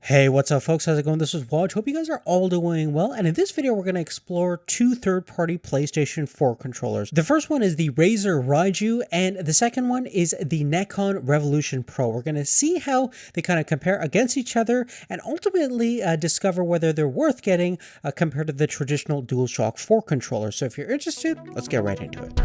Hey, what's up folks? How's it going? This is Waj. Hope you guys are all doing well. And in this video, we're going to explore two third-party PlayStation 4 controllers. The first one is the Razer Raiju, and the second one is the Nacon Revolution Pro. We're going to see how they kind of compare against each other and ultimately discover whether they're worth getting compared to the traditional DualShock 4 controller. So if you're interested, let's get right into it.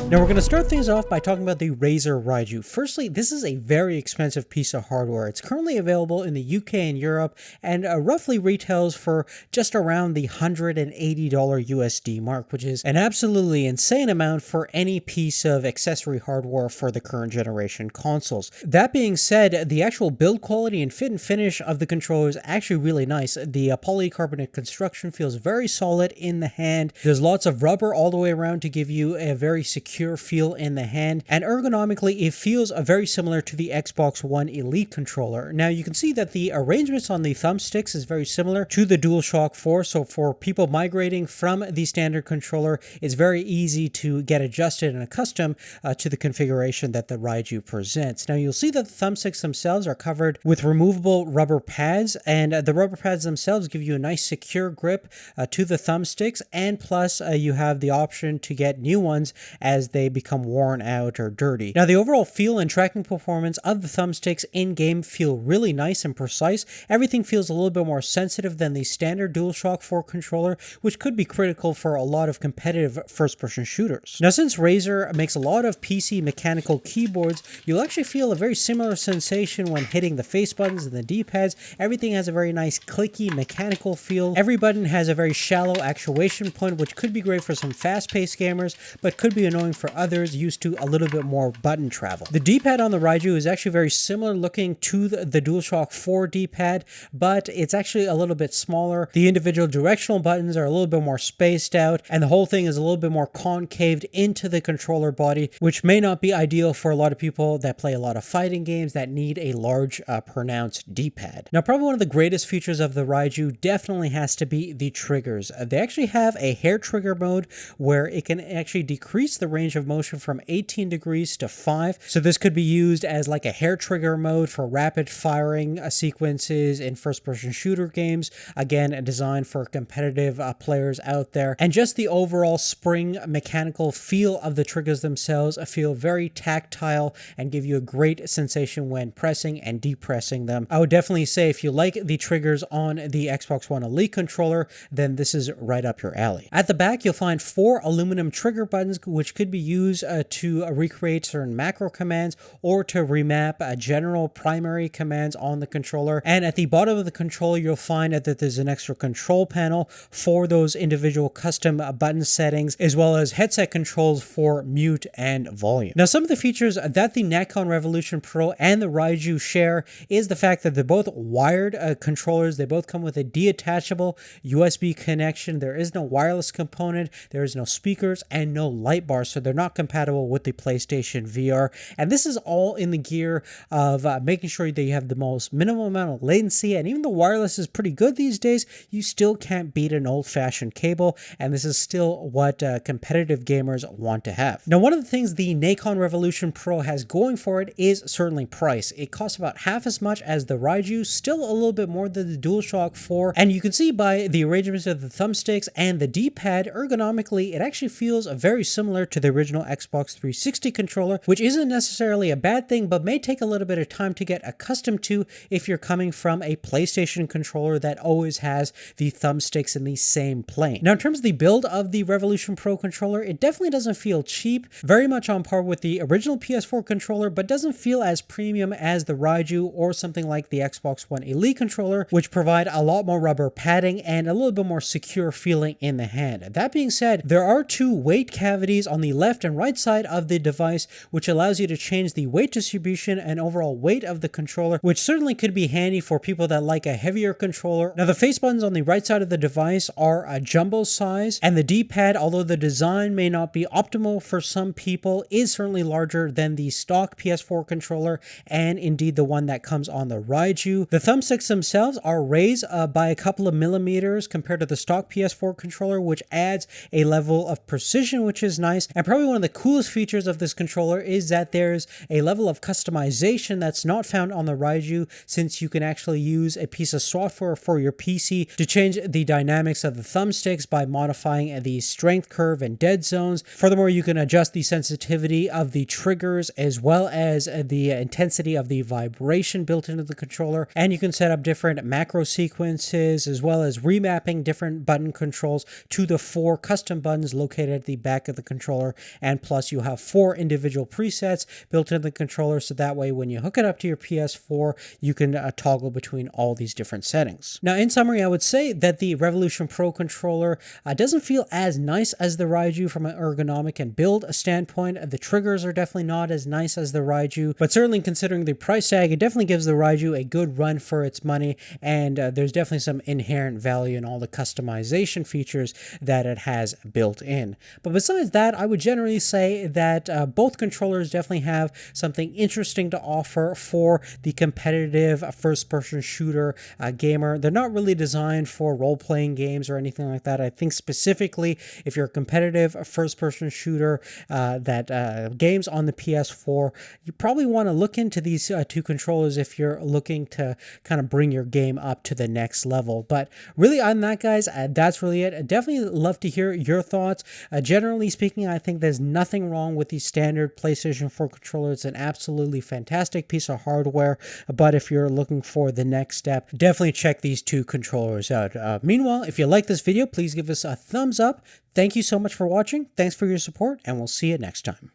Now we're going to start things off by talking about the Razer Raiju. Firstly, this is a very expensive piece of hardware. It's currently available in the UK and Europe and roughly retails for just around the $180 USD mark, which is an absolutely insane amount for any piece of accessory hardware for the current generation consoles. That being said, the actual build quality and fit and finish of the controller is actually really nice. The polycarbonate construction feels very solid in the hand. There's lots of rubber all the way around to give you a very secure feel in the hand, and ergonomically it feels very similar to the Xbox One Elite controller. Now you can see that the arrangements on the thumbsticks is very similar to the DualShock 4, so for people migrating from the standard controller, it's very easy to get adjusted and accustomed to the configuration that the Raiju presents. Now you'll see that the thumbsticks themselves are covered with removable rubber pads, and the rubber pads themselves give you a nice secure grip to the thumbsticks, and plus you have the option to get new ones as they become worn out or dirty. Now the overall feel and tracking performance of the thumbsticks in-game feel really nice and precise. Everything feels a little bit more sensitive than the standard DualShock 4 controller, which could be critical for a lot of competitive first-person shooters. Now since Razer makes a lot of PC mechanical keyboards, you'll actually feel a very similar sensation when hitting the face buttons and the D-pads. Everything has a very nice clicky mechanical feel. Every button has a very shallow actuation point, which could be great for some fast-paced gamers, but could be annoying for others used to a little bit more button travel. The D-pad on the Raiju is actually very similar looking to the DualShock 4 D-pad, but it's actually a little bit smaller. The individual directional buttons are a little bit more spaced out, and the whole thing is a little bit more concaved into the controller body, which may not be ideal for a lot of people that play a lot of fighting games that need a large, pronounced D-pad. Now, probably one of the greatest features of the Raiju definitely has to be the triggers. They actually have a hair trigger mode where it can actually decrease the range of motion from 18 degrees to 5. So this could be used as like a hair trigger mode for rapid firing sequences in first-person shooter games. Again, designed for competitive players out there. And just the overall spring mechanical feel of the triggers themselves feel very tactile and give you a great sensation when pressing and depressing them. I would definitely say if you like the triggers on the Xbox One Elite controller, then this is right up your alley. At the back, you'll find 4 aluminum trigger buttons, which could be used to recreate certain macro commands or to remap general primary commands on the controller. And at the bottom of the controller, you'll find that there's an extra control panel for those individual custom button settings, as well as headset controls for mute and volume. Now, some of the features that the Nacon Revolution Pro and the Raiju share is the fact that they're both wired controllers. They both come with a detachable USB connection. There is no wireless component, there is no speakers, and no light bar, so they're not compatible with the PlayStation VR. And this is all in the gear of making sure that you have the most minimal amount of latency, and even though wireless is pretty good these days, you still can't beat an old-fashioned cable, and this is still what competitive gamers want to have. Now, one of the things the Nacon Revolution Pro has going for it is certainly price. It costs about half as much as the Raiju, still a little bit more than the DualShock 4, and you can see by the arrangements of the thumbsticks and the D-pad, ergonomically, it actually feels very similar to the original Xbox 360 controller, which isn't necessarily a bad thing, but may take a little bit of time to get accustomed to if you're coming from a PlayStation controller that always has the thumbsticks in the same plane. Now, in terms of the build of the Revolution Pro controller, it definitely doesn't feel cheap, very much on par with the original PS4 controller, but doesn't feel as premium as the Raiju or something like the Xbox One Elite controller, which provide a lot more rubber padding and a little bit more secure feeling in the hand. That being said, there are 2 weight cavities on the left and right side of the device, which allows you to change the weight distribution and overall weight of the controller, which certainly could be handy for people that like a heavier controller. Now, the face buttons on the right side of the device are a jumbo size, and the D-pad, although the design may not be optimal for some people, is certainly larger than the stock PS4 controller and indeed the one that comes on the Raiju. The thumbsticks themselves are raised by a couple of millimeters compared to the stock PS4 controller, which adds a level of precision, which is nice. And probably one of the coolest features of this controller is that there's a level of customization that's not found on the Raiju, since you can actually use a piece of software for your PC to change the dynamics of the thumbsticks by modifying the strength curve and dead zones. Furthermore, you can adjust the sensitivity of the triggers as well as the intensity of the vibration built into the controller, and you can set up different macro sequences as well as remapping different button controls to the 4 custom buttons located at the back of the controller. And plus, you have 4 individual presets built into the controller, so that way when you hook it up to your PS4, you can toggle between all these different settings. Now, in summary, I would say that the Revolution Pro controller doesn't feel as nice as the Raiju from an ergonomic and build standpoint. The triggers are definitely not as nice as the Raiju, but certainly considering the price tag, it definitely gives the Raiju a good run for its money, and there's definitely some inherent value in all the customization features that it has built in. But besides that, I would generally say that both controllers definitely have something interesting to offer for the competitive first-person shooter gamer. They're not really designed for role-playing games or anything like that. I think specifically if you're a competitive first-person shooter games on the PS4, you probably want to look into these 2 controllers if you're looking to kind of bring your game up to the next level. But really, on that, guys, that's really it. I'd definitely love to hear your thoughts. Generally speaking, I think there's nothing wrong with the standard PlayStation 4 controller. It's an absolutely fantastic piece of hardware, but if you're looking for the next step, definitely check these 2 controllers out. Meanwhile, if you like this video, please give us a thumbs up. Thank you so much for watching. Thanks for your support, and we'll see you next time.